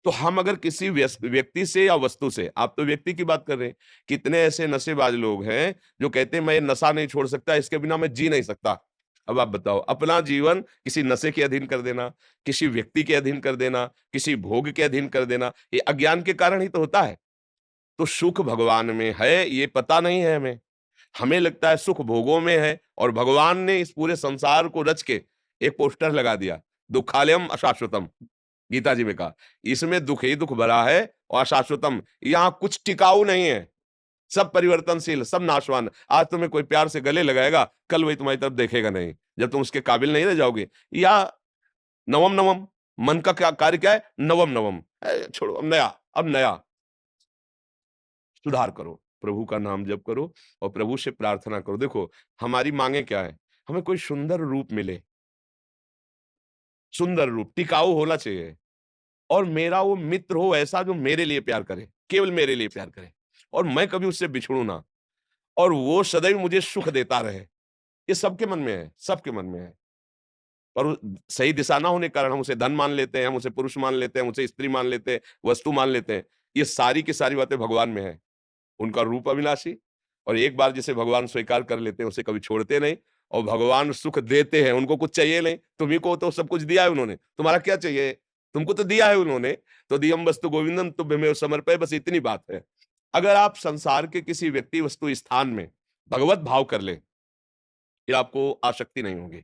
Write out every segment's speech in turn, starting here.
तो हम अगर किसी व्यक्ति से या वस्तु से, आप तो व्यक्ति की बात कर रहे हैं, कितने ऐसे नशेबाज लोग हैं जो कहते हैं मैं ये नशा नहीं छोड़ सकता, इसके बिना मैं जी नहीं सकता। अब आप बताओ, अपना जीवन किसी नशे के अधीन कर देना, किसी व्यक्ति के अधीन कर देना, किसी भोग के अधीन कर देना, ये अज्ञान के कारण ही तो होता है। तो सुख भगवान में है, ये पता नहीं है हमें। हमें लगता है सुख भोगों में है, और भगवान ने इस पूरे संसार को रच के एक पोस्टर लगा दिया, दुःखालयम अशाश्वतम। गीता जी में कहा, इसमें दुख ही दुख भरा है और अशाश्वतम, यहाँ कुछ टिकाऊ नहीं है, सब परिवर्तनशील, सब नाशवान। आज तुम्हें कोई प्यार से गले लगाएगा, कल वही तुम्हारी तरफ देखेगा नहीं, जब तुम उसके काबिल नहीं रह जाओगे। या नवम नवम, मन का क्या कार्य क्या है? नवम नवम, छोड़ो, अब नया सुधार करो, प्रभु का नाम जप करो और प्रभु से प्रार्थना करो। देखो, हमारी मांगे क्या है? हमें कोई सुंदर रूप मिले, सुंदर रूप, टिकाऊ होना चाहिए, और मेरा वो मित्र हो ऐसा जो मेरे लिए प्यार करे, केवल मेरे लिए प्यार करे, और मैं कभी उससे बिछड़ूं ना, और वो सदैव मुझे सुख देता रहे। ये सबके मन में है, सबके मन में है। और सही दिशा ना होने के कारण हम उसे धन मान लेते हैं, हम उसे पुरुष मान लेते हैं, हम उसे स्त्री मान लेते हैं, वस्तु मान लेते हैं। ये सारी की सारी बातें भगवान में है। उनका रूप अविनाशी, और एक बार जिसे भगवान स्वीकार कर लेते हैं, उसे कभी छोड़ते नहीं, और भगवान सुख देते हैं, उनको कुछ चाहिए नहीं। तुम्हीं को तो सब कुछ दिया है उन्होंने, तुम्हारा क्या चाहिए? तुमको तो दिया है उन्होंने, तो दियम वस्तु गोविंदम तुभ्यमेव समर्पय, बस इतनी बात है। अगर आप संसार के किसी व्यक्ति, वस्तु, स्थान में भगवत भाव कर लें, फिर आपको आसक्ति नहीं होगी,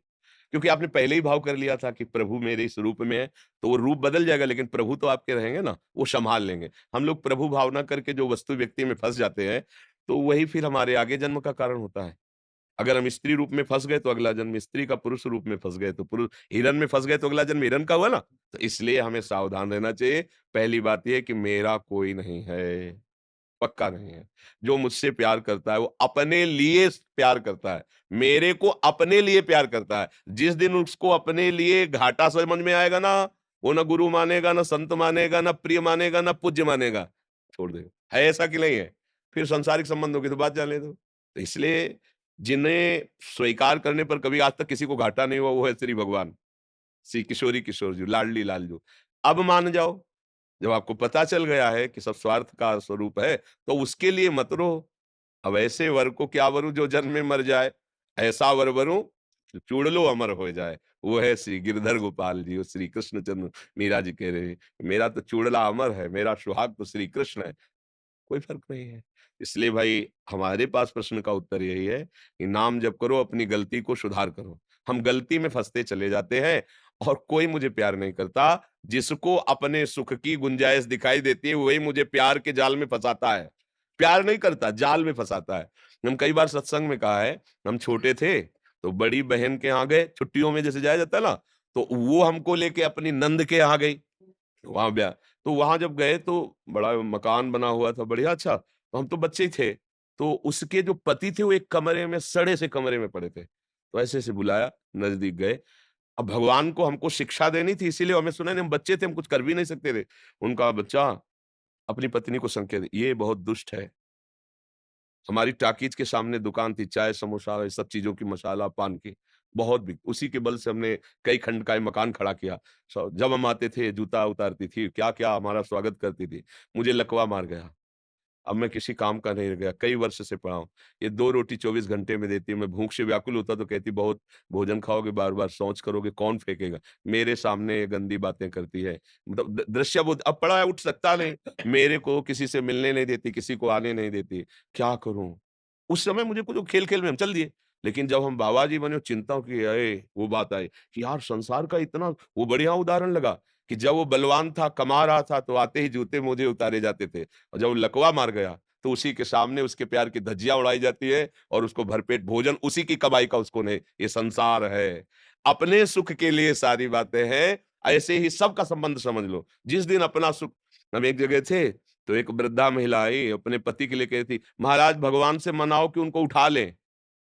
क्योंकि आपने पहले ही भाव कर लिया था कि प्रभु मेरे इस रूप में है, तो वो रूप बदल जाएगा, लेकिन प्रभु तो आपके रहेंगे ना, वो संभाल लेंगे। हम लोग प्रभु भावना करके जो वस्तु व्यक्ति में फंस जाते हैं, तो वही फिर हमारे आगे जन्म का कारण होता है। अगर हम स्त्री रूप में फंस गए तो अगला जन्म स्त्री का, पुरुष रूप में फंस गए तो पुरुष, हिरन में फंस गए तो अगला जन्म हिरन का हुआ ना। तो इसलिए हमें सावधान रहना चाहिए। पहली बात यह कि मेरा कोई नहीं है, पक्का नहीं है। जो मुझसे प्यार करता है वो अपने लिए प्यार करता है, मेरे को अपने लिए प्यार करता है। जिस दिन उसको अपने लिए घाटा समझ में आएगा ना, वो ना गुरु मानेगा, ना संत मानेगा, ना प्रिय मानेगा, ना पूज्य मानेगा, छोड़ देगा। है ऐसा कि नहीं है? फिर सांसारिक संबंधों की तो बात जाने दो। तो इसलिए जिन्हें स्वीकार करने पर कभी आज तक किसी को घाटा नहीं हुआ, वो है श्री भगवान, श्री किशोरी किशोर जी, लाडली लाल जो। अब मान जाओ, जब आपको पता चल गया है कि सब स्वार्थ का स्वरूप है, तो उसके लिए मत रहो। अब ऐसे वर को क्या वरूँ जो जन्म में मर जाए, ऐसा वर वरूँ चूड़ लो अमर हो जाए। वो है श्री गिरधर गोपाल जी और श्री कृष्णचंद्र। मीरा जी कह रहे हैं, मेरा तो चूड़ला अमर है, मेरा सुहाग तो श्री कृष्ण है। कोई फ़र्क नहीं है। इसलिए भाई, हमारे पास प्रश्न का उत्तर यही है कि नाम जप करो, अपनी गलती को सुधार करो। हम गलती में फँसते चले जाते हैं, और कोई मुझे प्यार नहीं करता। जिसको अपने सुख की गुंजाइश दिखाई देती है, वही मुझे प्यार के जाल में फँसाता है। प्यार नहीं करता, जाल में फँसाता है। हम कई बार सत्संग में कहा है, हम छोटे थे, तो बड़ी बहन के यहाँ गए, छुट्टियों में जैसे जाया जाता है ना, तो वो हमको लेके अपनी नंद के यहाँ गई। वहाँ ब्याह, तो वहाँ जब गए तो बड़ा मकान बना हुआ था, बढ़िया अच्छा। तो हम तो बच्चे ही थे, तो उसके जो पति थे वो एक कमरे में, सड़े से कमरे में पड़े थे। तो ऐसे-ऐसे बुलाया, नज़दीक गए। अब भगवान को हमको शिक्षा देनी थी, इसीलिए हमें सुना नहीं, हम बच्चे थे, हम कुछ कर भी नहीं सकते थे। उनका बच्चा अपनी पत्नी को संकेत, ये बहुत दुष्ट है। हमारी टाकीज के सामने दुकान थी, चाय, समोसा, ये सब चीज़ों की, मसाला, पान की, बहुत बिक उसी के बल से हमने कई खंड का ये मकान खड़ा किया। जब हम आते थे, जूता उतारती थी, क्या-क्या हमारा स्वागत करती थी। मुझे लकवा मार गया। अब मैं किसी काम का नहीं रह गया, कई वर्ष से पड़ा हूँ। ये 2 रोटी 24 घंटे में देती है, मैं भूख से व्याकुल होता तो कहती, बहुत भोजन खाओगे, बार-बार शौच करोगे, कौन फेंकेगा? मेरे सामने ये गंदी बातें करती है। मतलब दृश्य बोध, अब पड़ा है, उठ सकता नहीं। मेरे को किसी से मिलने नहीं देती, किसी को आने नहीं देती। क्या करूँ? उस समय मुझे कुछ खेल-खेल में हम चल दिए। लेकिन जब हम बाबा जी बने और चिंता की आए, वो बात आई कि यार संसार का इतना, वो बढ़िया उदाहरण लगा कि जब वो बलवान था, कमा रहा था, तो आते ही जूते-मोजे उतारे जाते थे, और जब वो लकवा मार गया, तो उसी के सामने उसके प्यार की धज्जियाँ उड़ाई जाती है, और उसको भरपेट भोजन उसी की कमाई का उसको नहीं। ये संसार है। अपने सुख के लिए सारी बातें हैं, ऐसे ही सबका संबंध समझ लो। जिस दिन अपना सुख, हम एक जगह थे, तो एक वृद्धा महिला आई, अपने पति के लिए कह रही थी, महाराज भगवान से मनाओ कि उनको उठा लें।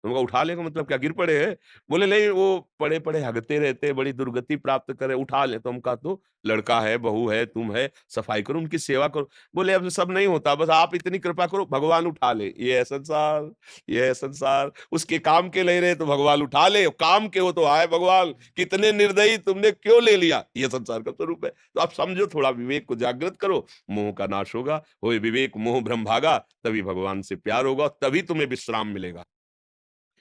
तुमको उठा लेगा मतलब क्या गिर पड़े हैं? बोले नहीं वो पड़े-पड़े हगते रहते हैं, बड़ी दुर्गति प्राप्त करे, उठा लें। तो हम कहा तो लड़का है, बहू है, तुम है, सफाई करो, उनकी सेवा करो। बोले अब सब नहीं होता, बस आप इतनी कृपा करो भगवान उठा ले। ये है संसार, ये है संसार। उसके काम के नहीं रहे तो भगवान उठा ले, काम के हो तो आए भगवान, कितने निर्दयी तुमने क्यों ले लिया? ये संसार का स्वरूप है। तो आप समझो थोड़ा विवेक को जागृत करो, मोह का नाश होगा। होए विवेक मोह भ्रम भागा, तभी भगवान से प्यार होगा, तभी तुम्हें विश्राम मिलेगा।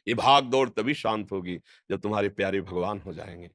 ये भाग दौड़ तभी शांत होगी जब तुम्हारे प्यारे भगवान हो जाएँगे।